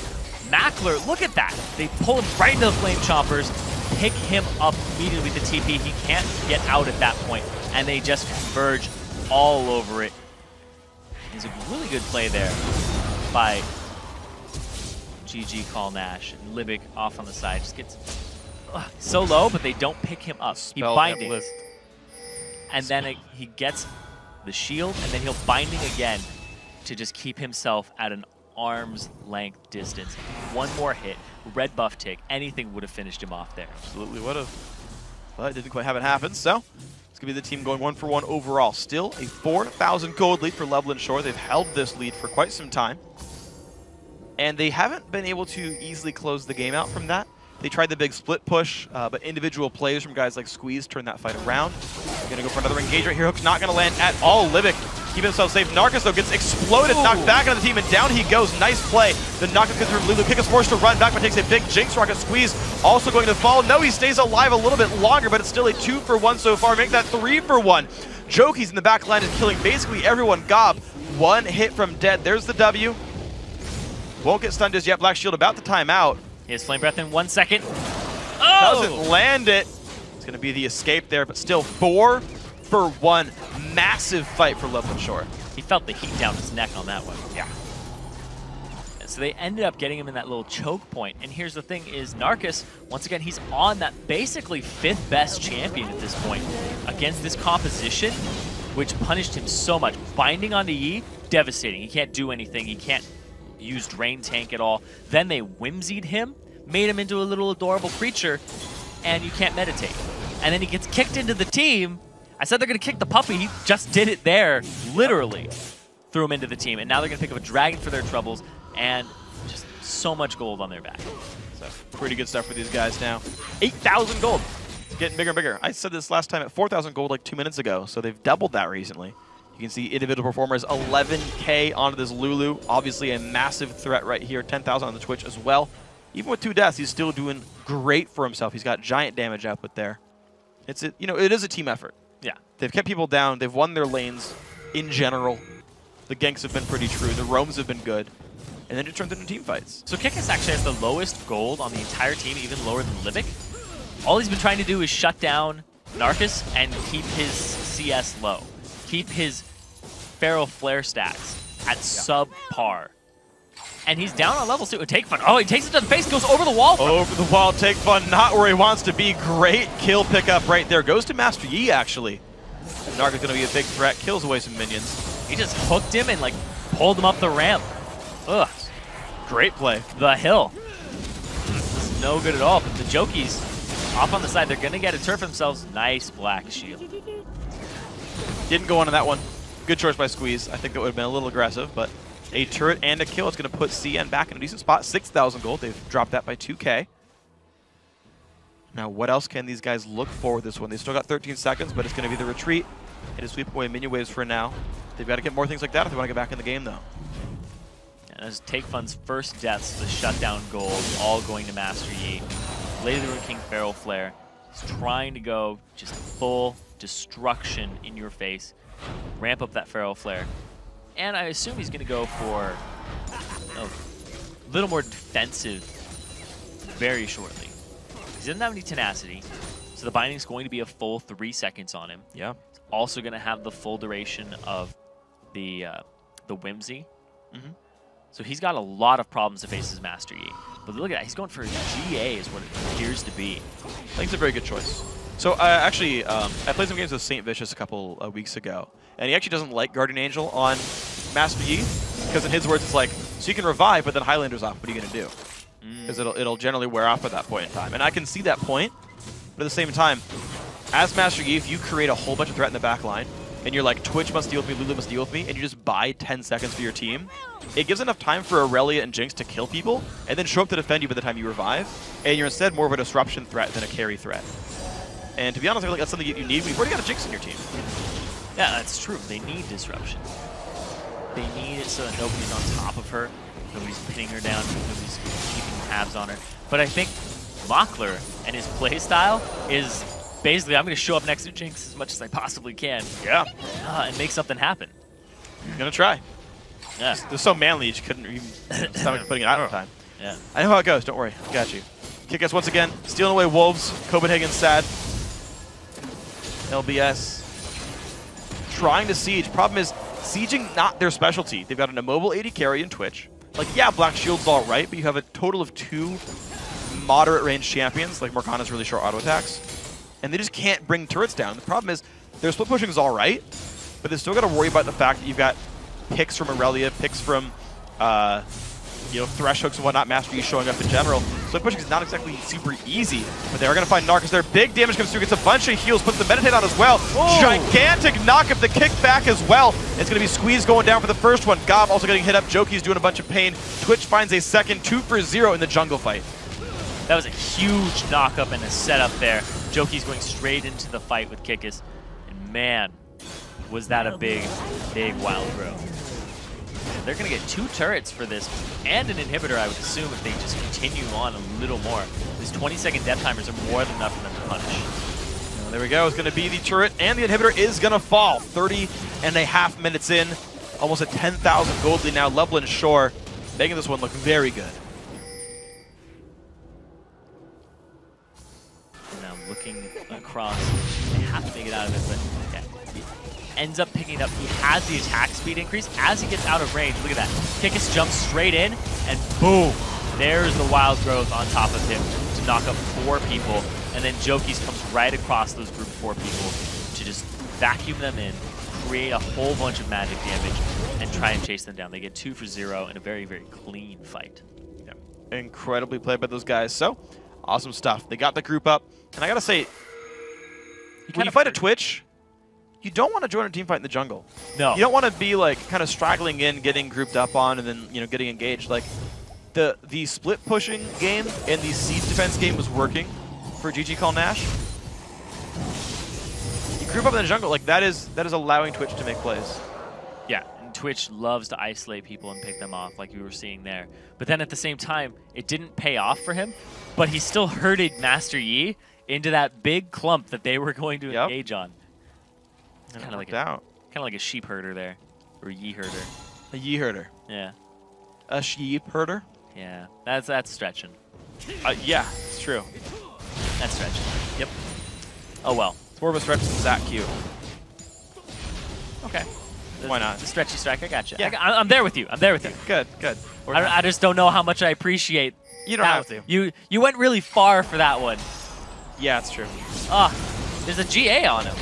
Makler, look at that. They pull him right into the Flame Chompers, pick him up immediately with the TP. He can't get out at that point, and they just converge all over it. It's a really good play there by GG Call Nash. And Libic off on the side just gets so low, but they don't pick him up. He binding. And then he gets the shield, and then he'll binding again to just keep himself at an arm's length distance. 1 more hit, red buff tick, anything would have finished him off there. Absolutely would have. But it didn't quite have it happen, so it's going to be the team going 1 for 1 overall. Still a 4,000 gold lead for Lublin Shore. They've held this lead for quite some time. And they haven't been able to easily close the game out from that. They tried the big split push, but individual plays from guys like Squeeze turned that fight around. They're going to go for another engage right here. Hook's not going to land at all. Livic keeping himself safe. Narcus, though, gets exploded, knocked back into the team, and down he goes. Nice play. The knockback comes from Lulu. Kick is forced to run back, but takes a big Jinx Rocket. Squeeze also going to fall. No, he stays alive a little bit longer, but it's still a 2-for-1 so far. Make that 3-for-1. Jokies in the back line is killing basically everyone. Gob, one hit from dead. There's the W. Won't get stunned just yet. Black Shield about to time out. He has Flame Breath in 1 second. Oh! Doesn't land it. It's going to be the escape there, but still 4-for-1. Massive fight for Loveland Shore. He felt the heat down his neck on that one. Yeah. And so they ended up getting him in that little choke point. And here's the thing is Narcus, once again, he's on that basically 5th best champion at this point against this composition, which punished him so much. Binding onto Yi, devastating. He can't do anything. He can't use Drain Tank at all. Then they whimsied him, made him into a little adorable creature, and you can't meditate. And then he gets kicked into the team. I said they're going to kick the puppy. He just did it there, literally. Threw him into the team. And now they're going to pick up a dragon for their troubles, and just so much gold on their back. So pretty good stuff for these guys now. 8,000 gold. It's getting bigger and bigger. I said this last time at 4,000 gold like 2 minutes ago, so they've doubled that recently. You can see individual performers, 11K onto this Lulu. Obviously a massive threat right here. 10,000 on the Twitch as well. Even with 2 deaths, he's still doing great for himself. He's got giant damage output there. It is a team effort. Yeah. They've kept people down. They've won their lanes in general. The ganks have been pretty true. The roams have been good. And then it turns into team fights. So Kikis actually has the lowest gold on the entire team, even lower than Livic. All he's been trying to do is shut down Narcus and keep his CS low. Keep his Feral Flare stacks at subpar. And he's down on levels too. Take Fun. Oh, he takes it to the face, goes over the wall. Over the wall, Take Fun, not where he wants to be. Great kill pickup right there. Goes to Master Yi, actually. Narcus going to be a big threat. Kills away some minions. He just hooked him and like pulled him up the ramp. Ugh. Great play. The hill. This is no good at all, but the Jokies off on the side, they're going to get a turn for themselves. Nice Black Shield. Didn't go on that one. Good choice by Squeeze. I think that would have been a little aggressive, but a turret and a kill. It's going to put CN back in a decent spot. 6,000 gold. They've dropped that by 2K. Now, what else can these guys look for with this one? They still got 13 seconds, but it's going to be the retreat. It is sweep away minion waves for now. They've got to get more things like that if they want to get back in the game, though. And as Take Fun's first deaths, the shutdown gold, all going to Master Yi. Lady of the Ruin King Feral Flare. He's trying to go just full destruction in your face. Ramp up that Feral Flare. And I assume he's going to go for a little more defensive very shortly. He doesn't have any tenacity, so the binding's going to be a full 3 seconds on him. Yeah. He's also going to have the full duration of the Whimsy. Mm-hmm. So he's got a lot of problems to face his Master Yi. But look at that, he's going for a GA is what it appears to be. I think it's a very good choice. So actually, I played some games with St. Vicious a couple weeks ago, and he actually doesn't like Guardian Angel on Master Yi, because in his words it's like, so you can revive, but then Highlander's off, what are you going to do? Because it'll generally wear off at that point in time. And I can see that point, but at the same time, as Master Yi, if you create a whole bunch of threat in the back line, and you're like, Twitch must deal with me, Lulu must deal with me, and you just buy 10 seconds for your team, it gives enough time for Aurelia and Jinx to kill people, and then show up to defend you by the time you revive, and you're instead more of a disruption threat than a carry threat. And to be honest, I feel like that's something you need. We've already got a Jinx in your team. Yeah, that's true. They need disruption. They need it so that nobody's on top of her, nobody's pinning her down, nobody's keeping tabs on her. But I think Mockler and his playstyle is basically, I'm going to show up next to Jinx as much as I possibly can. Yeah. And make something happen. You're going to try. Yeah. They're so manly, you just couldn't even stomach putting it out in time. Yeah. I know how it goes. Don't worry. I got you. Kick us once again. Stealing away Wolves. Copenhagen's sad. LBS. Trying to siege. Problem is, sieging not their specialty. They've got an immobile 80 carry in Twitch. Like, yeah, Black Shield's all right, but you have a total of 2 moderate range champions, like Morgana's really short auto attacks, and they just can't bring turrets down. The problem is, their split pushing is all right, but they still got to worry about the fact that you've got picks from Aurelia, picks from, Thresh hooks and whatnot, Master Yi showing up in general. Split pushing is not exactly super easy, but they are going to find Narcus there. Big damage comes through, gets a bunch of heals, puts the meditate on as well. Whoa. Gigantic knock of the kick back as well. It's going to be Squeeze going down for the first one. Gob also getting hit up. Joki's doing a bunch of pain. Twitch finds a second, 2 for 0 in the jungle fight. That was a huge knock-up and a setup there. Joki's going straight into the fight with Kikis. And man, was that a big, big wild growth. They're going to get 2 turrets for this and an inhibitor, I would assume, if they just continue on a little more. These 20-second death timers are more than enough for them to punish. Well, there we go. It's going to be the turret, and the inhibitor is going to fall. 30.5 minutes in. Almost a 10,000 gold lead now. Lublin Shore making this one look very good. Now looking across. They have to make it out of it, but yeah. Ends up picking it up. He has the attack speed increase as he gets out of range. Look at that. Kikis jumps straight in, and boom! There's the wild growth on top of him to knock up 4 people. And then Joki's comes right across those group 4 people to just vacuum them in, create a whole bunch of magic damage, and try and chase them down. They get 2 for 0 in a very, very clean fight. Yeah. Incredibly played by those guys. So, awesome stuff. They got the group up. And I gotta say, when you fight a Twitch, you don't want to join a team fight in the jungle. No. You don't want to be like kind of straggling in, getting grouped up on, and then getting engaged. Like the split pushing game and the siege defense game was working for GG Call Nash. You group up in the jungle, like that is allowing Twitch to make plays. Yeah, and Twitch loves to isolate people and pick them off, like you were seeing there. But then at the same time, it didn't pay off for him, but he still herded Master Yi into that big clump that they were going to engage on. Kind of like a sheep herder there, or Yi herder. A Yi herder. Yeah. A sheep herder. Yeah, that's stretching. Yeah, it's true. That's stretching. Yep. Oh well. It's more of a stretch than Zach Q. Okay. Why not? The stretchy strike. I got you. Yeah. I'm there with you. I'm there with you. Good, good. I just don't know how much I appreciate. You don't have to. You went really far for that one. Yeah, it's true. There's a GA on him.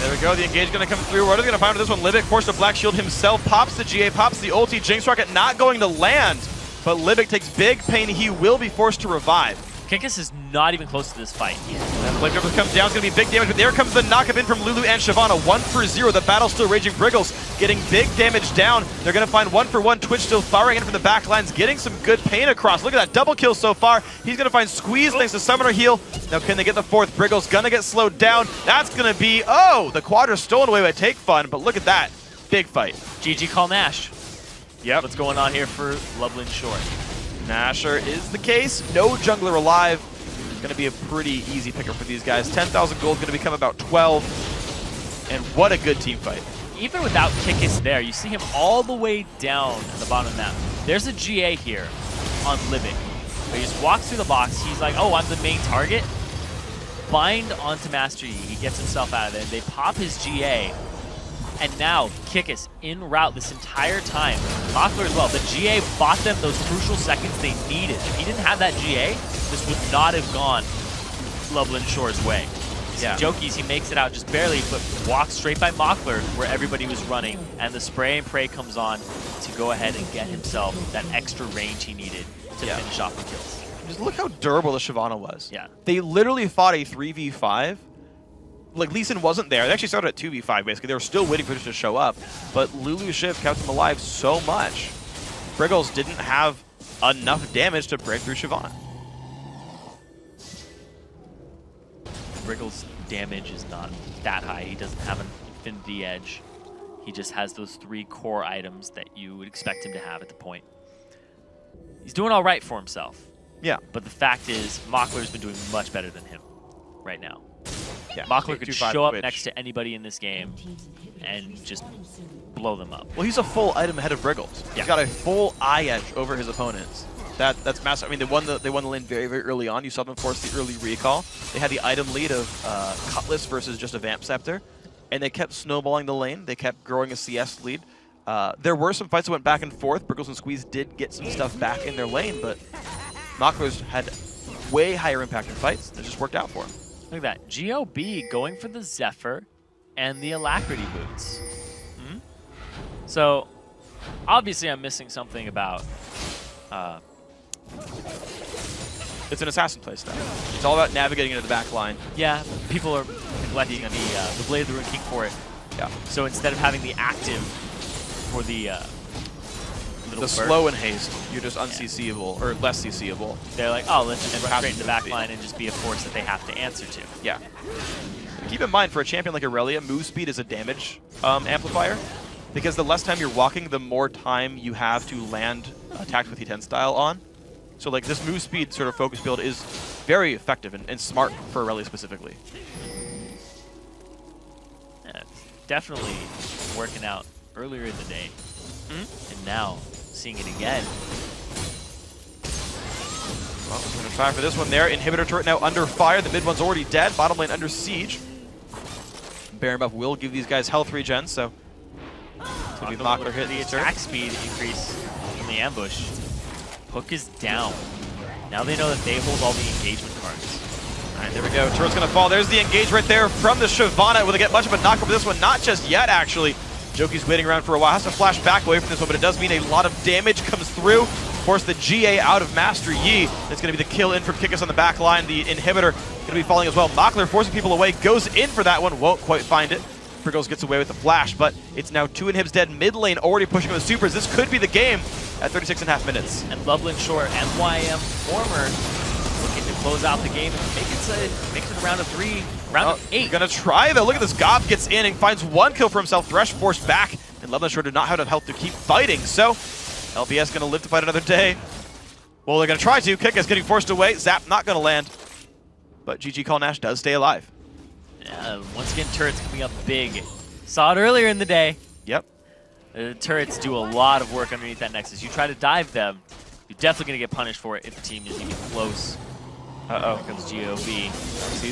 There we go. The engage going to come through. What are they going to find with this one? Libic forced a Black Shield himself. Pops the GA, pops the ulti. Jinx Rocket not going to land. But Libic takes big pain. He will be forced to revive. Kikis is not even close to this fight. And Blade Dribble comes down. It's going to be big damage. But there comes the knock-up in from Lulu and Shyvana. 1 for 0. The battle's still raging. Briggles getting big damage down. They're going to find 1 for 1. Twitch still firing in from the back lines. Getting some good pain across. Look at that double kill so far. He's going to find Squeeze thanks to Summoner Heal. Now can they get the 4th? Briggles going to get slowed down. That's going to be, the quadra's stolen away by Take Fun. But look at that. Big fight. GG Call Nash. Yep. What's going on here for Lublin Shore? Nasher is the case. No jungler alive. Going to be a pretty easy picker for these guys. 10,000 gold going to become about 12. And what a good team fight. Even without Kikis there, you see him all the way down at the bottom of the map. There's a GA here on Libic. He just walks through the box. He's like, oh, I'm the main target. Bind onto Master Yi. He gets himself out of there. They pop his GA. And now, Kikis in route this entire time. Mockler as well. The GA bought them those crucial seconds they needed. If he didn't have that GA, this would not have gone Lublin Shore's way. Yeah. Joki's, he makes it out just barely, but walks straight by Mockler where everybody was running. And the spray and pray comes on to go ahead and get himself that extra range he needed to finish off the kills. Just look how durable the Shyvana was. Yeah. They literally fought a 3v5. Like, Lee Sin wasn't there. They actually started at 2v5, basically. They were still waiting for this to show up. But Lulu Shiv kept him alive so much. Briggles didn't have enough damage to break through Shyvana. Briggles' damage is not that high. He doesn't have an Infinity Edge. He just has those 3 core items that you would expect him to have at the point. He's doing all right for himself. Yeah. But the fact is, Mockler's been doing much better than him right now. Yeah, Mockler could show up Twitch next to anybody in this game and just blow them up. Well, he's a full item ahead of Briggles. Yeah. He's got a full eye edge over his opponents. That's massive. I mean, they won the lane very, very early on. You saw them force the early recall. They had the item lead of Cutlass versus just a Vamp Scepter, and they kept snowballing the lane. They kept growing a CS lead. There were some fights that went back and forth. Briggles and Squeeze did get some stuff back in their lane, but Mockler's had way higher impact in fights. It just worked out for him. Look at that. GOB going for the Zephyr and the Alacrity boots. So, obviously I'm missing something about... It's an assassin playstyle. It's all about navigating into the back line. Yeah, people are neglecting the Blade of the Ruined King for it. Yeah. So instead of having the active for the the burst. slow and haste, you're just unCCable or less CCable. They're like, oh, let's just run pass straight into the the back speed. line and just be a force that they have to answer to. Yeah. Keep in mind, for a champion like Aurelia, move speed is a damage amplifier, because the less time you're walking, the more time you have to land attacks with E10 style on. So like this move speed sort of focus build is very effective and smart for Aurelia specifically. Yeah, it's definitely working out earlier in the day. And now, seeing it again. Well, we're going to try for this one there. Inhibitor turret now under fire. The mid one's already dead. Bottom lane under siege. Baron buff will give these guys health regen, so it's going to be Mockler hit the attack speed increase in the ambush. Hook is down. Now they know that they hold all the engagement cards. All right, there we go. Turret's going to fall. There's the engage right there from the Shyvana. Will they get much of a knock over this one? Not just yet, actually. Joki's waiting around for a while. Has to flash back away from this one, but it does mean a lot of damage comes through. Force the GA out of Master Yi. It's going to be the kill in from Kickus on the back line. The inhibitor going to be falling as well. Mockler forcing people away. Goes in for that one. Won't quite find it. Priggles gets away with the flash, but it's now 2 inhibs dead. Mid lane already pushing with supers. This could be the game at 36.5 minutes. And Loveland Shore, MYM former, looking to close out the game and make it to the round of 3, round of 8. Gonna try though. Look at this. Gob gets in and finds 1 kill for himself. Thresh forced back, and Loveland Shore did not have enough health to keep fighting. So LBS gonna live to fight another day. Well, they're gonna try to. Kickus getting forced away. Zap not gonna land, but GG Call Nash does stay alive. Once again, turrets coming up big. Saw it earlier in the day. Yep. The turrets do a lot of work underneath that Nexus. You try to dive them, you're definitely going to get punished for it if the team is even close. Uh-oh. Here comes GOB.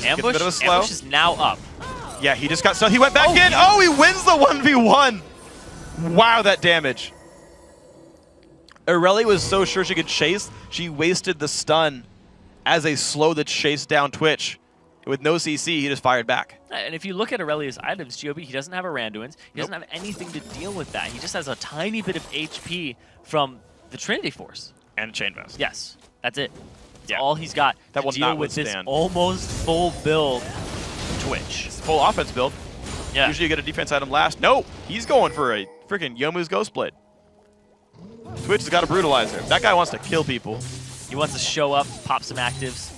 Ambush, Ambush is now up. Yeah, he just got stunned. He went back in. Oh, he wins the 1v1. Wow, that damage. Aurelia was so sure she could chase, she wasted the stun as a slow that chased down Twitch. With no CC, he just fired back. And if you look at Aurelia's items, GOB, he doesn't have a Randuin's. He doesn't have anything to deal with that. He just has a tiny bit of HP from the Trinity Force. And a Chain Vest. Yes, that's it. That's Yeah. all he's got That to will deal not with this withstand. almost full build Twitch. It's a full offense build. Yeah. Usually you get a defense item last. No, he's going for a freaking Yomu's Ghost Blade. Twitch has got a Brutalizer. That guy wants to kill people. He wants to show up, pop some actives.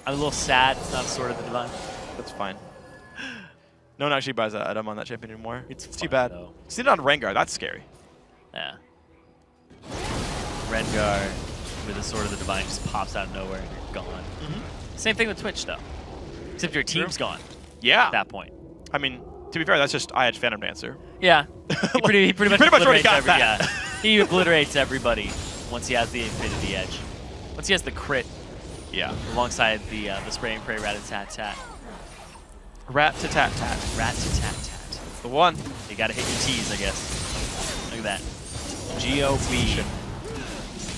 I'm a little sad it's not a Sword of the Divine. That's fine. No one actually buys that item on that champion anymore. It's too fun, bad. though. See it on Rengar. That's scary. Yeah. Rengar with the Sword of the Divine just pops out of nowhere and you're gone. Same thing with Twitch, though. Except your team's gone Yeah. at that point. I mean, to be fair, that's just IH Phantom Dancer. Yeah. He pretty much already obliterates got that. Yeah. He obliterates everybody once he has the Infinity Edge. Once he has the crit. Yeah. Alongside the spray and pray rat-a-tat-tat. Rat-ta-tat-tat. Rat-a-tat-tat. That's the one. You gotta hit your T's, I guess. Look at that. GOB.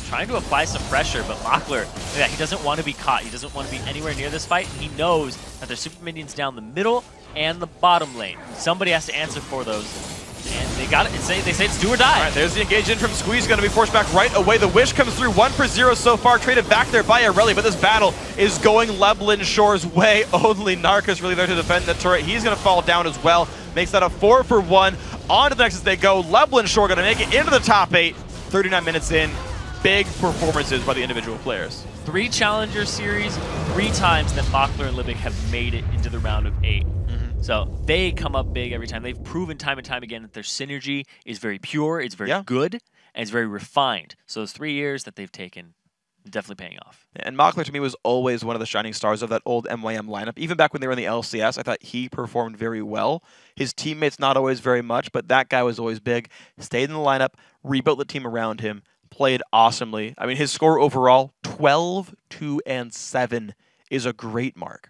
Trying to apply some pressure, but Mockler, look at that, he doesn't want to be caught. He doesn't want to be anywhere near this fight. And he knows that there's super minions down the middle and the bottom lane. Somebody has to answer for those. And they got it. They say it's do or die. All right, there's the engage in from Squeeze. Going to be forced back right away. The Wish comes through 1-for-0 so far. Traded back there by Aurelia, but this battle is going Leblanc Shore's way. Only Narcus really there to defend the turret. He's going to fall down as well. Makes that a 4-for-1. On to the next as they go. Leblanc Shore going to make it into the top 8. 39 minutes in. Big performances by the individual players. 3 Challenger Series, 3 times that Mockler and Libic have made it into the round of 8. So they come up big every time. They've proven time and time again that their synergy is very pure, it's very good, and it's very refined. So those 3 years that they've taken, definitely paying off. And Mockler to me was always one of the shining stars of that old MYM lineup. Even back when they were in the LCS, I thought he performed very well. His teammates not always very much, but that guy was always big. Stayed in the lineup, rebuilt the team around him, played awesomely. I mean, his score overall, 12-2-7, is a great mark.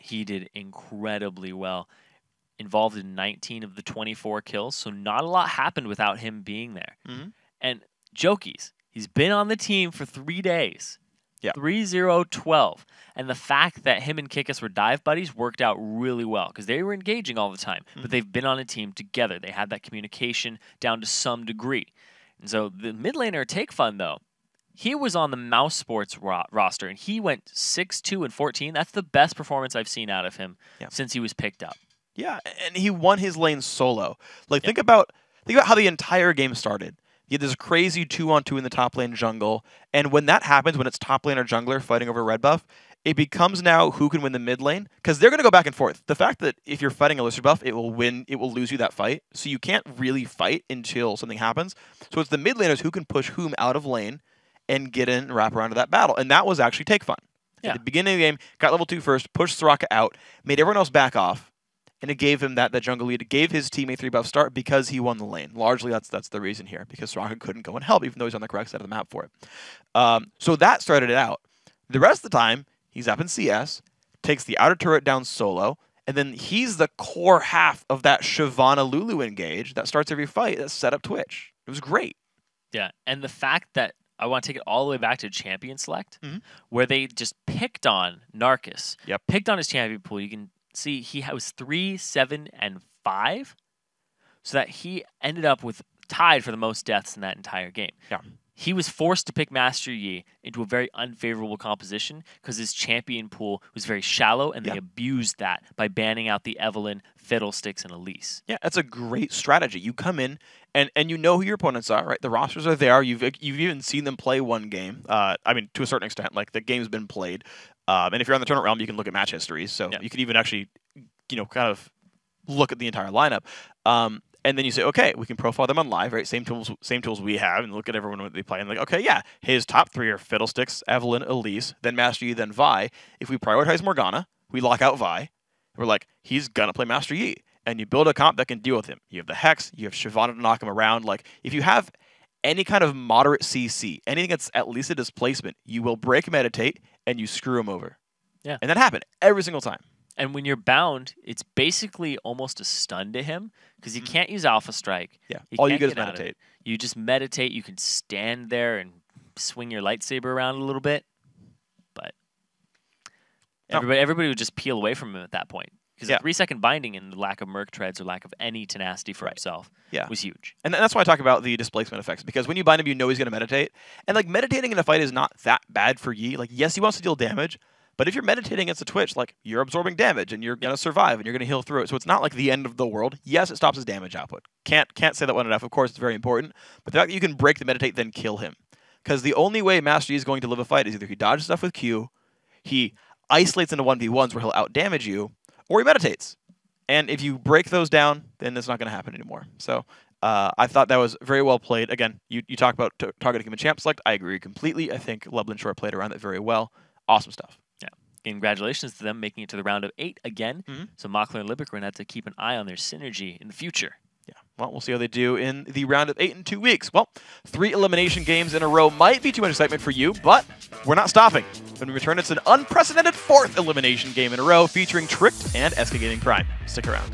He did incredibly well. Involved in 19 of the 24 kills, so not a lot happened without him being there. And Jokies, he's been on the team for 3 days. Yeah. 3-0-12. And the fact that him and Kickus were dive buddies worked out really well because they were engaging all the time, but they've been on a team together. They had that communication down to some degree. And so the mid laner Take Fun, though, he was on the Mouse Sports roster, and he went 6-2-14. That's the best performance I've seen out of him since he was picked up. Yeah, and he won his lane solo. Like, think about think about how the entire game started. You had this crazy 2-on-2 in the top lane jungle, and when that happens, when it's top lane or jungler fighting over red buff, it becomes now who can win the mid lane, because they're going to go back and forth. The fact that if you're fighting a lizard buff, it will lose you that fight, so you can't really fight until something happens. So it's the mid laners who can push whom out of lane and get in and wrap around to that battle, and that was actually take fun. Yeah. At the beginning of the game, got level 2 first, pushed Soraka out, made everyone else back off, and it gave him that jungle lead. It gave his team a 3-buff start because he won the lane. Largely, that's the reason here, because Soraka couldn't go and help, even though he's on the correct side of the map for it. So that started it out. The rest of the time, he's up in CS, takes the outer turret down solo, and then he's the core half of that Shyvana Lulu engage that starts every fight that set up Twitch. It was great. Yeah, and the fact that I want to take it all the way back to champion select, where they just picked on Narcus, picked on his champion pool. You can see he was 3, 7, and 5, so that he ended up with tied for the most deaths in that entire game. Yeah. He was forced to pick Master Yi into a very unfavorable composition because his champion pool was very shallow, and they abused that by banning out the Evelynn, Fiddlesticks, and Elise. Yeah, that's a great strategy. You come in, and you know who your opponents are, right? The rosters are there. You've even seen them play one game. I mean, to a certain extent, like the game's been played. And if you're on the tournament realm, you can look at match histories. So you can even actually, kind of look at the entire lineup. And then you say, okay, we can profile them on live, right? Same tools we have, and look at everyone when they play. And like, okay, yeah, his top 3 are Fiddlesticks, Evelynn, Elise, then Master Yi, then Vi. If we prioritize Morgana, we lock out Vi. We're like, he's gonna play Master Yi, and you build a comp that can deal with him. You have the Hex, you have Shyvana to knock him around. Like, if you have any kind of moderate CC, anything that's at least a displacement, you will break Meditate and you screw him over. Yeah, and that happened every single time. And when you're bound, it's basically almost a stun to him because you can't use Alpha Strike. Yeah, all you get is Meditate. You just meditate. You can stand there and swing your lightsaber around a little bit, but everybody would just peel away from him at that point because a 3-second binding and the lack of Merc treads or lack of any tenacity for himself was huge. And that's why I talk about the displacement effects, because when you bind him, you know he's going to meditate. And like meditating in a fight is not that bad for Yi. Like, yes, he wants to deal damage, but if you're meditating against a Twitch, like, you're absorbing damage and you're going to survive and you're going to heal through it. So it's not like the end of the world. Yes, it stops his damage output. Can't say that one enough. Of course, it's very important. But the fact that you can break the meditate, then kill him. Because the only way Master Yi is going to live a fight is either he dodges stuff with Q, he isolates into 1v1s where he'll out-damage you, or he meditates. And if you break those down, then it's not going to happen anymore. So I thought that was very well played. Again, you talk about targeting him in champ select. I agree completely. I think Lublin Shore played around that very well. Awesome stuff. Congratulations to them making it to the round of 8 again. So Mockler and Libic are going to have to keep an eye on their synergy in the future. Yeah, well, we'll see how they do in the round of 8 in 2 weeks. Well, 3 elimination games in a row might be too much excitement for you, but we're not stopping. When we return, it's an unprecedented 4th elimination game in a row featuring Tricked and SK Gaming Prime. Stick around.